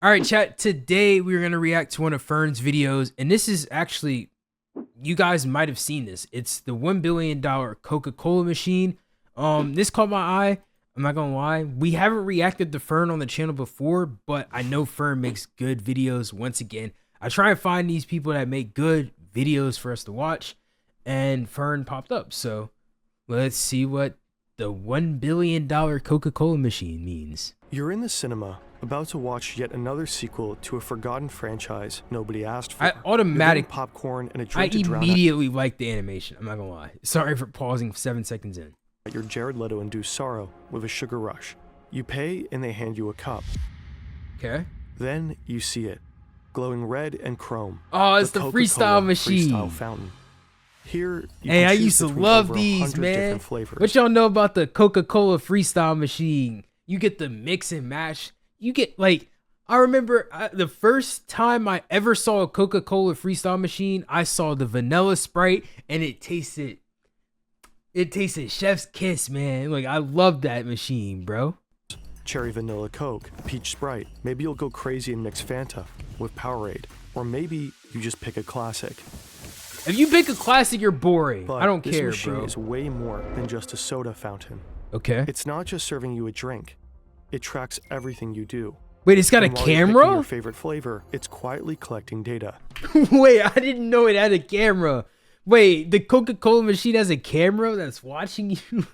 All right, chat. Today we're gonna react to one of Fern's videos, and this is actually, you guys might have seen this. It's the $1 billion Coca-Cola machine. This caught my eye. I'm not gonna lie. We haven't reacted to Fern on the channel before, but I know Fern makes good videos. Once again, I try and find these people that make good videos for us to watch, and Fern popped up. So let's see what the $1 billion Coca-Cola machine means. You're in the cinema, about to watch yet another sequel to a forgotten franchise nobody asked for. I automatic popcorn and a I drink to drown immediately liked the animation. I'm not gonna lie. Sorry for pausing 7 seconds in. out your Jared Leto-induced sorrow with a sugar rush. You pay and they hand you a cup. Okay. Then you see it, glowing red and chrome. Oh, it's the Coca-Cola freestyle machine. Freestyle fountain. Here, you Hey, can I choose used to between love over these, 100 man. different flavors. What y'all know about the Coca-Cola freestyle machine? You get the mix and match. You get like, I remember the first time I ever saw a Coca-Cola freestyle machine, I saw the vanilla Sprite, and it tasted chef's kiss, man. Like, I love that machine, bro. Cherry vanilla Coke, peach Sprite. Maybe you'll go crazy and mix Fanta with Powerade. Or maybe you just pick a classic. If you pick a classic, you're boring. But I don't this care, machine bro. is way more than just a soda fountain. Okay. It's not just serving you a drink. It tracks everything you do. Wait, it's got a And while you're picking camera? your favorite flavor, it's quietly collecting data. Wait, I didn't know it had a camera. Wait, the Coca-Cola machine has a camera that's watching you?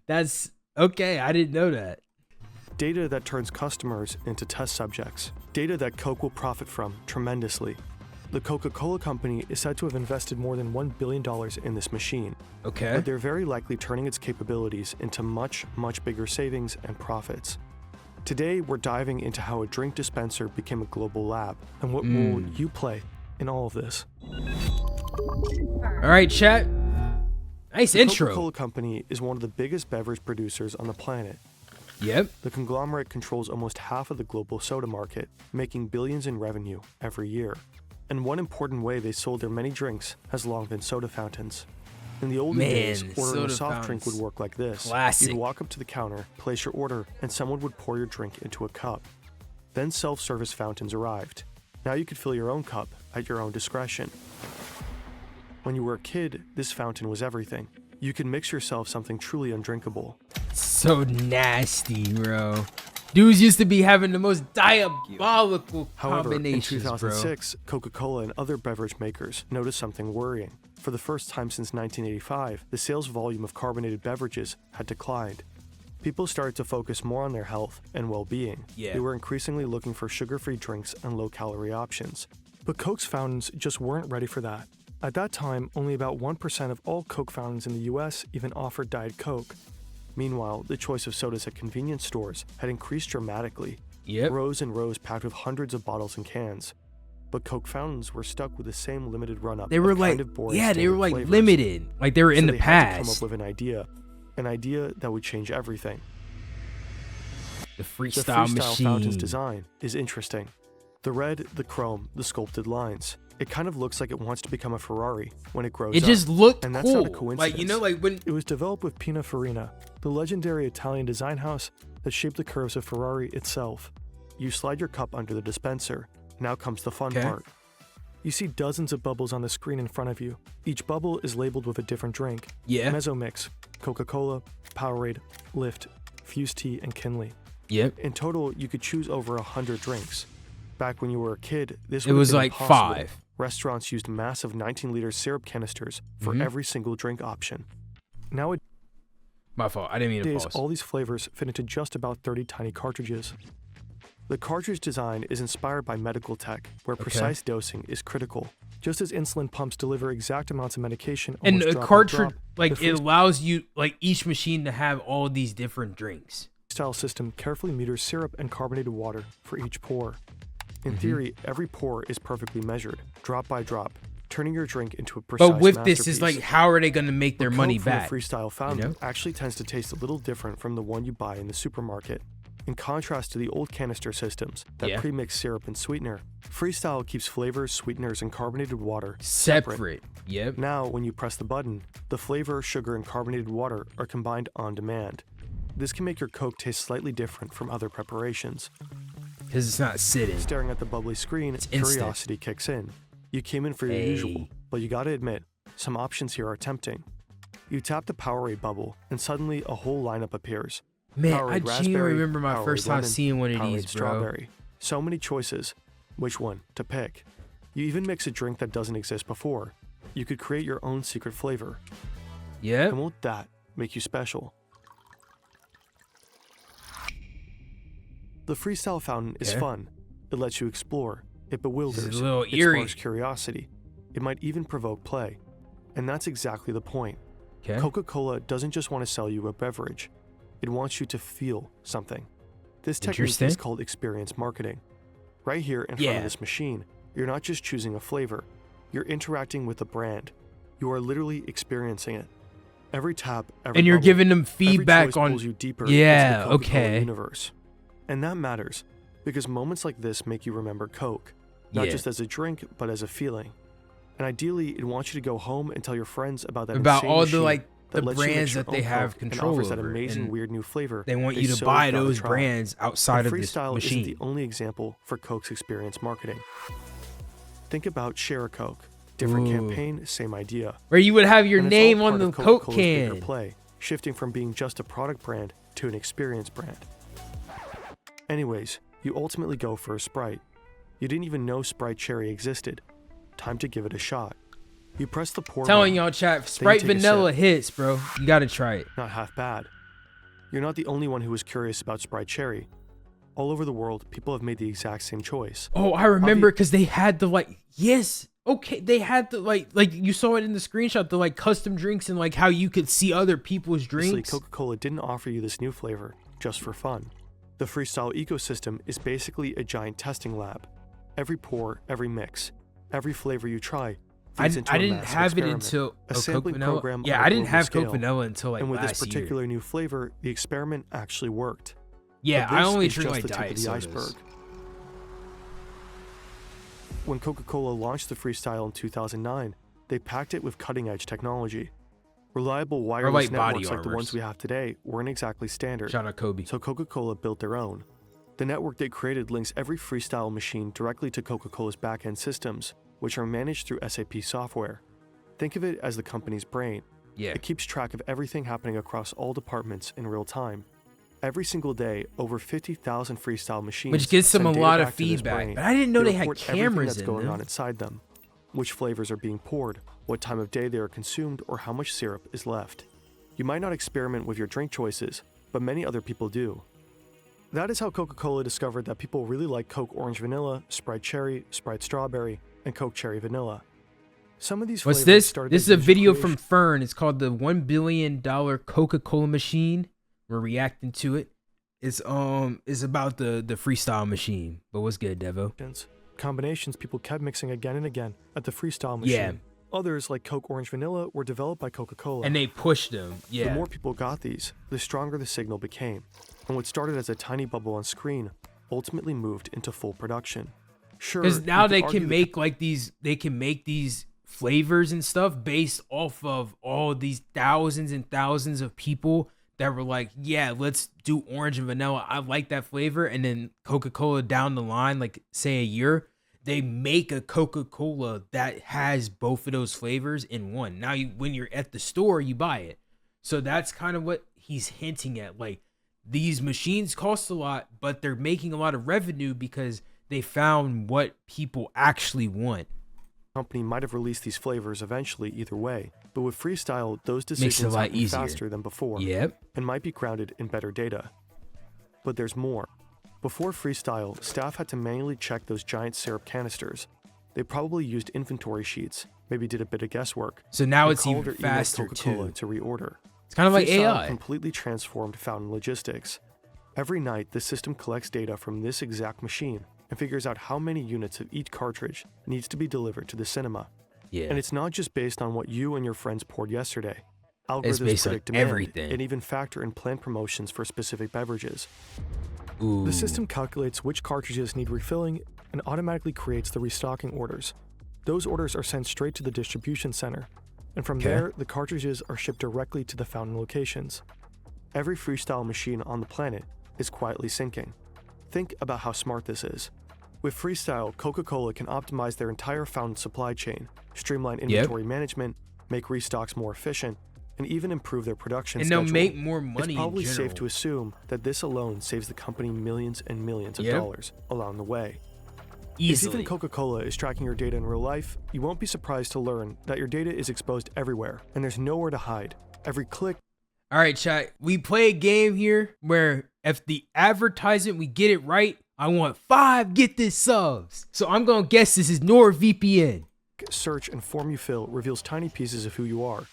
That's okay. I didn't know that. Data that turns customers into test subjects. Data that Coke will profit from tremendously. The Coca-Cola company is said to have invested more than $1 billion in this machine. Okay. But they're very likely turning its capabilities into much, much bigger savings and profits. Today, we're diving into how a drink dispenser became a global lab and what role you play in all of this. All right, chat. Nice The intro. Coca-Cola company is one of the biggest beverage producers on the planet. Yep. The conglomerate controls almost half of the global soda market, making billions in revenue every year. And one important way they sold their many drinks has long been soda fountains. In the olden days, ordering a soda soft drink would fountains. work like this. Classic. You'd walk up to the counter, place your order, and someone would pour your drink into a cup. Then self-service fountains arrived. Now you could fill your own cup at your own discretion. When you were a kid, this fountain was everything. You could mix yourself something truly undrinkable. So nasty, bro. Dudes used to be having the most diabolical However, in combinations, 2006, Coca-Cola and other beverage makers noticed something worrying. For the first time since 1985, the sales volume of carbonated beverages had declined. People started to focus more on their health and well-being. Yeah. They were increasingly looking for sugar-free drinks and low-calorie options. But Coke's fountains just weren't ready for that. At that time, only about 1% of all Coke fountains in the US even offered Diet Coke. Meanwhile, the choice of sodas at convenience stores had increased dramatically. Yep. Rows and rows packed with hundreds of bottles and cans. But Coke fountains were stuck with the same limited run-up. They were of like, kind of boring yeah, they were standard like flavors. limited. Like they were in So the they had to come up past. with an idea that would change everything. The The freestyle fountain's machine. design is interesting. The red, the chrome, the sculpted lines. It kind of looks like it wants to become a Ferrari when it grows It up. just looked And that's cool. not a coincidence. Like, you know, like when It was developed with Pininfarina, the legendary Italian design house that shaped the curves of Ferrari itself. You slide your cup under the dispenser. Now comes the fun Okay. part. You see dozens of bubbles on the screen in front of you. Each bubble is labeled with a different drink. yeah, Mezzo Mix, Coca-Cola, Powerade, Lift, Fused Tea, and Kinley. yep. In total, you could choose over 100 drinks. Back when you were a kid, this It would have was been like impossible. 5. Restaurants used massive 19-liter syrup canisters for Mhm. every single drink option. Nowadays, My fault. I didn't mean to pause. all these flavors fit into just about 30 tiny cartridges. The cartridge design is inspired by medical tech, where precise dosing is critical. Just as insulin pumps deliver exact amounts of medication And almost a drop by cartridge, drop, like the it allows you, like each machine to have all these different drinks. freestyle system carefully meters syrup and carbonated water for each pour. In theory, every pour is perfectly measured, drop by drop, turning your drink into a precise But with this, is masterpiece. like, how are they going to make their Coke money from back? The freestyle fountain know? actually tends to taste a little different from the one you buy in the supermarket. In contrast to the old canister systems that Yeah. pre-mix syrup and sweetener, freestyle keeps flavors, sweeteners, and carbonated water Separate. Yep. Now, when you press the button, the flavor, sugar, and carbonated water are combined on demand. This can make your Coke taste slightly different from other preparations. because it's not sitting. Staring at the bubbly screen, curiosity kicks in. You came in for your usual, but you gotta admit, some options here are tempting. You tap the Powerade bubble, and suddenly a whole lineup appears. Man, Powerade I genuinely remember my Powerade first time lemon, seeing one of Powerade these, bro. strawberry. So many choices. Which one to pick? You even mix a drink that doesn't exist before. You could create your own secret flavor. Yep. And won't that make you special? The freestyle fountain is fun. It lets you explore. It bewilders. It's a little It eerie. sparks curiosity. It might even provoke play. And that's exactly the point. Okay. Coca-Cola doesn't just want to sell you a beverage. It wants you to feel something. This technique is called experience marketing. Right here in front of this machine, you're not just choosing a flavor. You're interacting with the brand. You are literally experiencing it. Every tap, every and you're bubble, giving them feedback every choice on. pulls you deeper into the Coca-Cola Okay. universe. And that matters because moments like this make you remember Coke, not just as a drink, but as a feeling. And ideally, it wants you to go home and tell your friends about that About insane all the machine the lets you mix brands your that they own have Coke and control offers over. that amazing, and weird new flavor. they want you to so buy gotta those try. brands outside of this Freestyle isn't machine. the only example for Coke's experience marketing. Think about Share a Coke. Different campaign, same idea. Where you would have your And it's name all on part the of Coke Coca-Cola's bigger can. play, shifting from being just a product brand to an experience brand. Anyways, you ultimately go for a Sprite. You didn't even know Sprite Cherry existed. Time to give it a shot. You press the pour Telling button, y'all, chat, Sprite take a Vanilla sip. hits, bro. You gotta try it. Not half bad. You're not the only one who was curious about Sprite Cherry. All over the world, people have made the exact same choice. Oh, I remember because they had the they had the you saw it in the screenshot, the custom drinks and how you could see other people's Obviously, drinks. Coca-Cola didn't offer you this new flavor just for fun. The freestyle ecosystem is basically a giant testing lab. Every pour, every mix, every flavor you try feeds into I a didn't massive have it experiment, until a Coke sampling Vanilla. program Yeah, on a I didn't global have scale. Coke Vanilla until And with this last year. particular new flavor, the experiment actually worked. Yeah, But I this only is drink just like the tip diet of the sodas. iceberg. When Coca-Cola launched the Freestyle in 2009, they packed it with cutting-edge technology. Reliable wireless body networks like the ones armors. we have today weren't exactly standard, Shout out Kobe. so Coca-Cola built their own. The network they created links every Freestyle machine directly to Coca-Cola's back-end systems, which are managed through SAP software. Think of it as the company's brain. Yeah. It keeps track of everything happening across all departments in real time. Every single day, over 50,000 Freestyle machines Which gives them send a data lot of back to this feedback. brain. But I didn't know they had report everything cameras that's in going them. on inside them, which flavors are being poured, what time of day they are consumed, or how much syrup is left. You might not experiment with your drink choices, but many other people do. That is how Coca-Cola discovered that people really like Coke Orange Vanilla, Sprite Cherry, Sprite Strawberry, and Coke Cherry Vanilla. Some of these What's flavors this? started This as is a niche video creation- from Fern. It's called the $1 billion Coca-Cola Machine. We're reacting to it. It's about the freestyle machine. But what's good, Devo? combinations people kept mixing again and again at the Freestyle machine. Yeah. Others, like Coke Orange Vanilla, were developed by Coca-Cola. And they pushed them. The Yeah. more people got these, the stronger the signal became. And what started as a tiny bubble on screen ultimately moved into full production. Sure, Because now you could they argue can that make these flavors and stuff based off of all these thousands and thousands of people that were like, yeah, let's do orange and vanilla. I like that flavor. And then Coca-Cola down the line, like say a year, they make a Coca-Cola that has both of those flavors in one. Now, when you're at the store, you buy it. So that's kind of what he's hinting at. Like, these machines cost a lot, but they're making a lot of revenue because they found what people actually want. company might have released these flavors eventually either way, but with Freestyle, those Makes it a decisions lot happen easier. faster than before Yep. and might be grounded in better data. But there's more. Before Freestyle, staff had to manually check those giant syrup canisters. They probably used inventory sheets, maybe did a bit of guesswork. So now and it's called even or emailed faster Coca-Cola too. to reorder. It's kind of like Freestyle AI. completely transformed fountain logistics. Every night, the system collects data from this exact machine and figures out how many units of each cartridge needs to be delivered to the cinema. Yeah. And it's not just based on what you and your friends poured yesterday. Algorithms It's based on predict demand everything. and even factor in planned promotions for specific beverages. Ooh. The system calculates which cartridges need refilling and automatically creates the restocking orders. Those orders are sent straight to the distribution center, and from there, the cartridges are shipped directly to the fountain locations. Every Freestyle machine on the planet is quietly syncing. Think about how smart this is. With Freestyle, Coca-Cola can optimize their entire fountain supply chain, streamline inventory management, make restocks more efficient, and even improve their production schedule. And they'll make more money. It's probably in general. safe to assume that this alone saves the company millions and millions of dollars along the way. Easily. If even Coca-Cola is tracking your data in real life, you won't be surprised to learn that your data is exposed everywhere, and there's nowhere to hide. Every click. All right, chat. We play a game here where if the advertisement we get it right, I want 5 get this subs. So I'm gonna guess this is NordVPN. Search and form you fill reveals tiny pieces of who you are.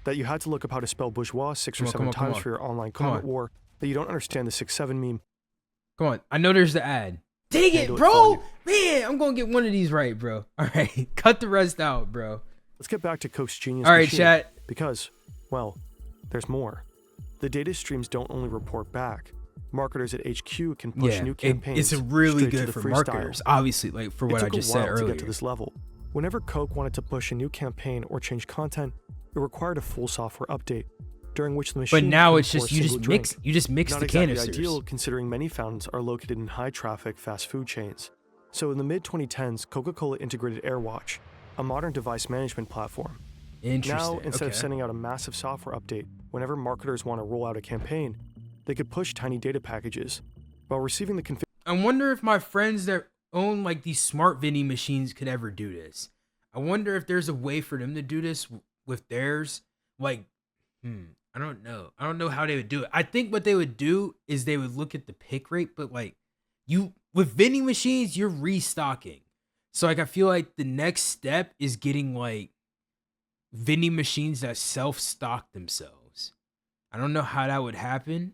That you had to look up how to spell bourgeois 6 or 7 times for your online comment war. That you don't understand the 6-7 meme. Come on, I know there's the ad. Dang it, bro! Man, I'm gonna get one of these right, bro. All right, cut the rest out, bro. Let's get back to Coke's genius. All right, machine, chat. Because, well, there's more. The data streams don't only report back. Marketers at HQ can push new campaigns. It's really straight good to the for freestyle. marketers, obviously, like for what I just said It took a while earlier. to get to this level. Whenever Coke wanted to push a new campaign or change content, it required a full software update, during which the machine. But now could it's just pour a you just single mix drink. you just mix Not the exactly canisters. ideal, considering many fountains are located in high-traffic fast food chains. So in the mid-2010s, Coca-Cola integrated AirWatch, a modern device management platform. Interesting. Now, instead of sending out a massive software update, whenever marketers want to roll out a campaign, they could push tiny data packages while receiving the config. I wonder if my friends that own like these smart vending machines could ever do this. I wonder if there's a way for them to do this with theirs. Like, I don't know. I don't know how they would do it. I think what they would do is they would look at the pick rate, but like with vending machines, you're restocking. So like I feel like the next step is getting like vending machines that self-stock themselves. I don't know how that would happen.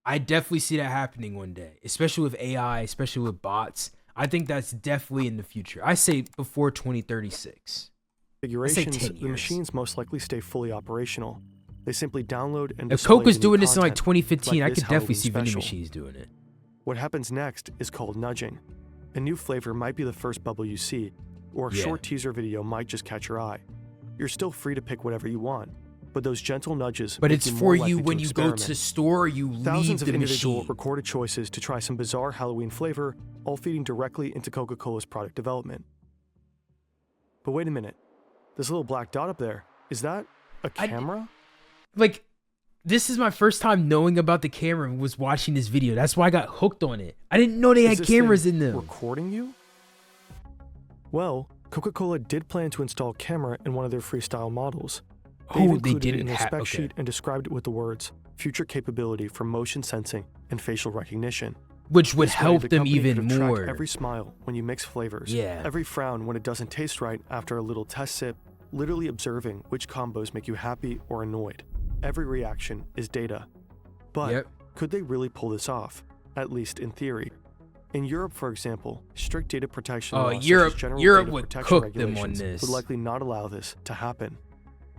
I definitely see that happening one day, especially with AI, especially with bots. I think that's definitely in the future. I say before 2036. Configurations, the machines most likely stay fully operational. They simply download and if display Coke was the new doing this in like content, 2015, like I this could definitely Halloween see vending special. machines doing it. What happens next is called nudging. A new flavor might be the first bubble you see, or a short teaser video might just catch your eye. You're still free to pick whatever you want, but those gentle nudges. But make it's you for more you likely when to you go to the experiment. store, you leave Thousands of the individual machine. recorded choices to try some bizarre Halloween flavor, all feeding directly into Coca-Cola's product development. But wait a minute, this little black dot up there, is that a camera? Like, this is my first time knowing about the camera and was watching this video. That's why I got hooked on it. I didn't know they Is had this cameras thing in them. recording you? Well, Coca-Cola did plan to install a camera in one of their freestyle models. They Oh, included they it in didn't their have. spec Okay. sheet and described it with the words "future capability for motion sensing and facial recognition." Which would This way, help the them company even could have tracked more. every smile when you mix flavors, Yeah. every frown when it doesn't taste right after a little test sip, literally observing which combos make you happy or annoyed. Every reaction is data. But could they really pull this off? At least in theory. In Europe, for example, strict data protection laws such as Europe general would data protection cook them on regulations this. would likely not allow this to happen.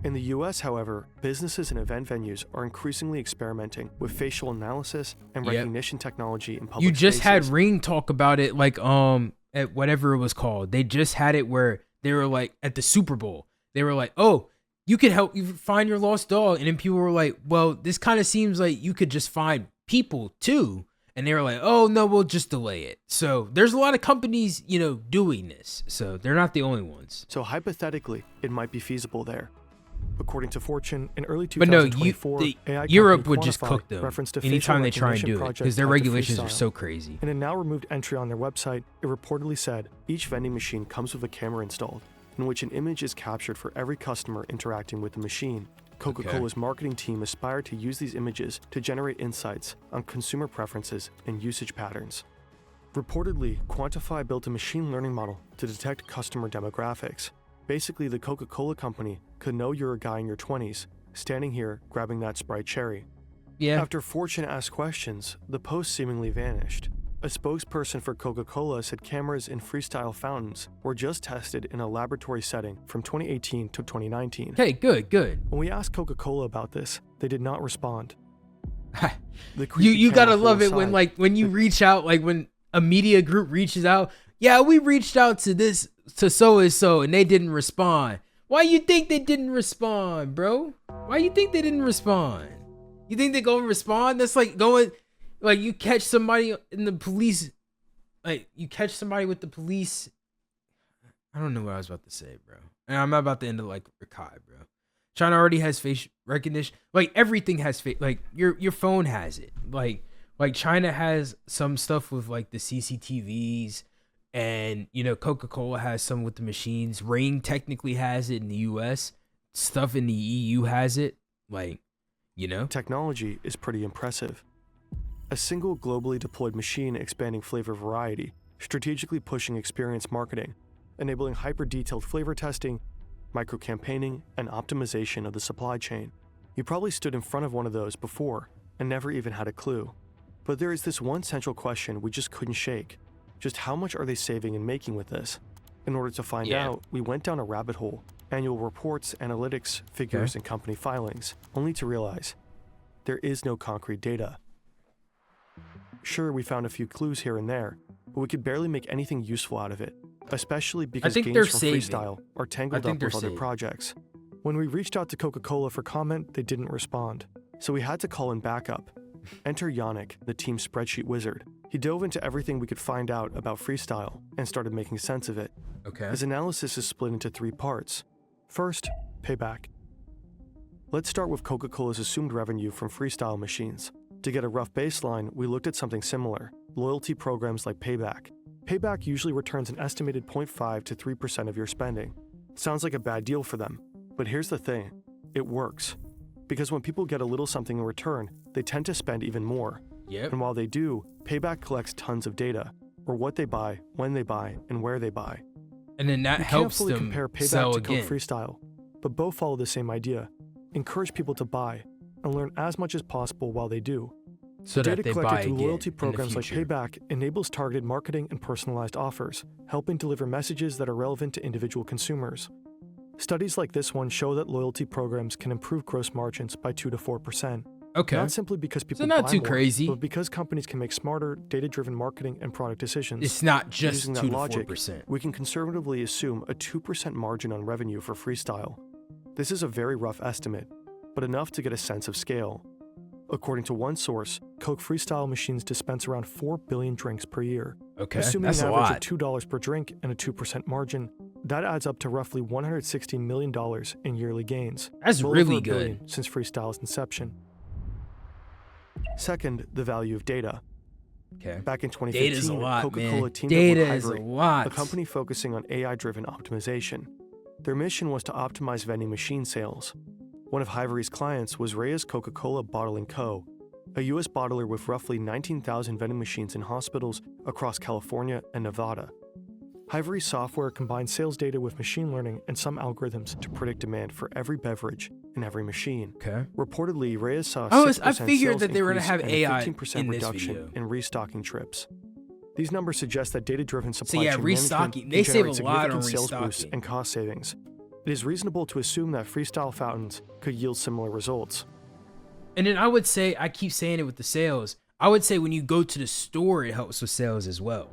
In the US, however, businesses and event venues are increasingly experimenting with facial analysis and recognition technology in public You just had spaces. Ring talk about it, like at whatever it was called. They just had it where they were like at the Super Bowl. They were like, "Oh, you could help you find your lost dog," and then people were like, "Well, this kind of seems like you could just find people too." And they were like, "Oh no, we'll just delay it." So there's a lot of companies, doing this. So they're not the only ones. So hypothetically, it might be feasible there. According to Fortune, in early But no, 2024, AI Europe company would just Quantify cook them referenced a anytime facial they try and recognition do it project because their tied to regulations are freestyle. so crazy. In a now removed entry on their website, it reportedly said each vending machine comes with a camera installed, in which an image is captured for every customer interacting with the machine. Coca-Cola's marketing team aspired to use these images to generate insights on consumer preferences and usage patterns. Reportedly, Quantify built a machine learning model to detect customer demographics. Basically, the Coca-Cola company could know you're a guy in your 20s, standing here grabbing that Sprite cherry. Yeah. After Fortune asked questions, the post seemingly vanished. A spokesperson for Coca-Cola said cameras in freestyle fountains were just tested in a laboratory setting from 2018 to 2019. Okay, good. When we asked Coca-Cola about this, they did not respond. The You gotta camera love full it when aside, when you reach out, like when a media group reaches out. Yeah, we reached out to so and so, and they didn't respond. Why you think they didn't respond, bro? Why you think they didn't respond? You think they're gonna respond? That's like going. Like you catch somebody in the police, like you catch somebody with the police. I don't know what I was about to say, bro. And I'm not about to end it like Rakai, bro. China already has face recognition. Like everything has face. Like your phone has it. Like China has some stuff with like the CCTVs, and you know Coca-Cola has some with the machines. Ring technically has it in the US. Stuff in the EU has it. Like, you know, Technology is pretty impressive. A single globally deployed machine expanding flavor variety, strategically pushing experience marketing, enabling hyper-detailed flavor testing, micro-campaigning, and optimization of the supply chain. You probably stood in front of one of those before and never even had a clue. But there is this one central question we just couldn't shake. Just how much are they saving and making with this? In order to find out, we went down a rabbit hole, annual reports, analytics, figures, and company filings, only to realize there is no concrete data. Sure, we found a few clues here and there, but we could barely make anything useful out of it, especially because gains from freestyle are tangled up with other projects. When we reached out to Coca-Cola for comment, they didn't respond. So we had to call in backup. Enter Yannick, the team spreadsheet wizard. He dove into everything we could find out about freestyle and started making sense of it. okay. His analysis is split into 3 parts. First, payback. Let's start with Coca-Cola's assumed revenue from freestyle machines. To get a rough baseline, we looked at something similar, loyalty programs like Payback. Payback usually returns an estimated 0.5 to 3% of your spending. Sounds like a bad deal for them, but here's the thing, it works. Because when people get a little something in return, they tend to spend even more. Yep. And while they do, Payback collects tons of data, or what they buy, when they buy, and where they buy. And then that You helps can't fully them compare Payback sell to again. Coke Freestyle, but both follow the same idea. Encourage people to buy, and learn as much as possible while they do. So Data that they collected buy through again loyalty in the programs like future. Payback enables targeted marketing and personalized offers, helping deliver messages that are relevant to individual consumers. Studies like this one show that loyalty programs can improve gross margins by 2 to 4%. Okay. Not simply because people not buy too more, crazy. but because companies can make smarter, data-driven marketing and product decisions. It's not just Using 2 that to logic, 4%. we can conservatively assume a 2% margin on revenue for freestyle. This is a very rough estimate, but enough to get a sense of scale. According to one source, Coke Freestyle machines dispense around 4 billion drinks per year. Okay. Assuming That's an a average lot. of $2 per drink and a 2% margin, that adds up to roughly $160 million in yearly gains. That's well really over $1 billion good. since Freestyle's inception. Second, the value of data. Okay. Back in Data's a 2015, lot, Coca-Cola man. teamed Data up with is a Hivery, lot. a company focusing on AI-driven optimization. Their mission was to optimize vending machine sales. One of Hivery's clients was Reyes Coca-Cola Bottling Co., a U.S. bottler with roughly 19,000 vending machines in hospitals across California and Nevada. Hivery's software combined sales data with machine learning and some algorithms to predict demand for every beverage in every machine. Okay. Reportedly, Reyes saw a I 6% figured sales that they were gonna increase have and AI a 15% in this reduction video. in restocking trips. These numbers suggest that data-driven So supply yeah, chain restocking. management They can save generate a lot on significant sales boosts restocking. and cost savings. It is reasonable to assume that freestyle fountains could yield similar results. And then I would say, I keep saying it with the sales, I would say when you go to the store, it helps with sales as well.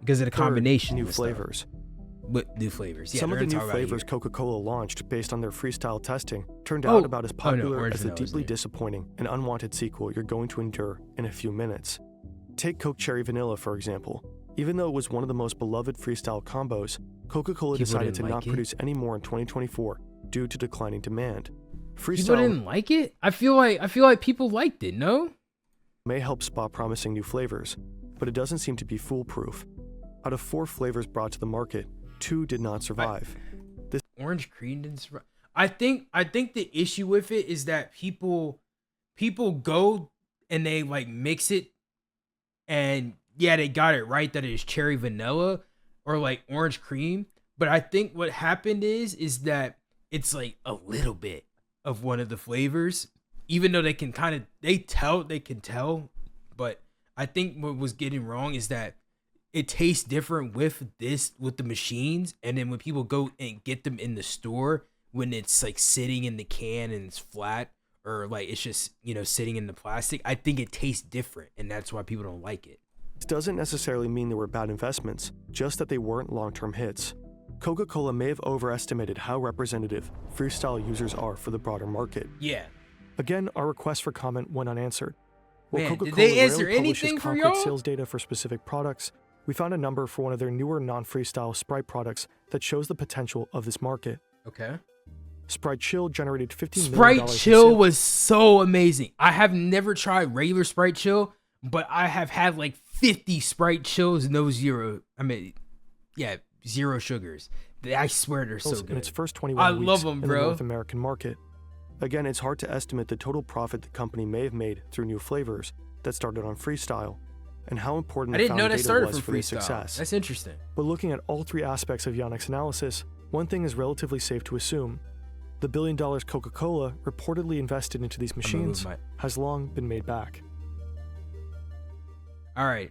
Because of the Third, combination new of stuff. flavors. With new flavors. Yeah, Some of we're the gonna new talk about it flavors here. Coca-Cola launched based on their freestyle testing turned Oh, out about as no, popular orange as the vanilla was deeply new. disappointing and unwanted sequel you're going to endure in a few minutes. Take Coke Cherry Vanilla, for example. Even though it was one of the most beloved freestyle combos, Coca-Cola People decided didn't to like not it? produce any more in 2024 due to declining demand. People Freestyle didn't like it? I feel like people liked it, no? may help spot promising new flavors, but it doesn't seem to be foolproof. Out of 4 flavors brought to the market, 2 did not survive. Orange cream didn't survive. I think the issue with it is that people go and they like mix it, and yeah, they got it right that it is cherry vanilla or like orange cream. But I think what happened is that it's like a little bit of one of the flavors, even though they can tell. But I think what was getting wrong is that it tastes different with the machines, and then when people go and get them in the store, when it's like sitting in the can and it's flat, or like it's just, you know, sitting in the plastic, I think it tastes different, and that's why people don't like it. This doesn't necessarily mean they were bad investments, just that they weren't long-term hits. Coca-Cola may have overestimated how representative freestyle users are for the broader market. Yeah. Again, our request for comment went unanswered. While Man, Coca-Cola did they rarely answer publishes anything for concrete y'all? sales data for specific products, we found a number for one of their newer non-freestyle Sprite products that shows the potential of this market. Okay. Sprite Chill generated $15 million Sprite in Chill sales. was so amazing. I have never tried regular Sprite Chill, but I have had like 50 Sprite Chills, no zero. I mean, yeah, zero sugars. I swear they're so in good. its first 21 I weeks love them, in the bro. North American market. Again, it's hard to estimate the total profit the company may have made through new flavors that started on Freestyle, and how important I the didn't know founding that data started was from for their freestyle. success. That's interesting. But looking at all three aspects of Yannick's analysis, one thing is relatively safe to assume. The $1 billion Coca-Cola reportedly invested into these machines has long been made back. All right.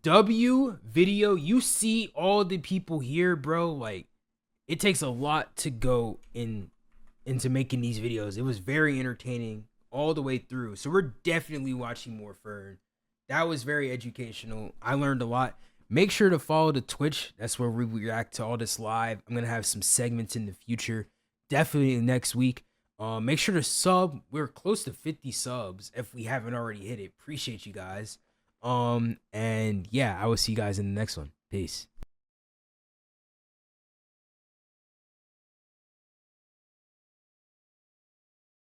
W video, you see all the people here, bro. Like, it takes a lot to go into making these videos. It was very entertaining all the way through. So we're definitely watching more Fern. That was very educational. I learned a lot. Make sure to follow the Twitch. That's where we react to all this live. I'm gonna have some segments in the future. Definitely next week. Make sure to sub. We're close to 50 subs if we haven't already hit it. Appreciate you guys. And yeah, I will see you guys in the next one. Peace.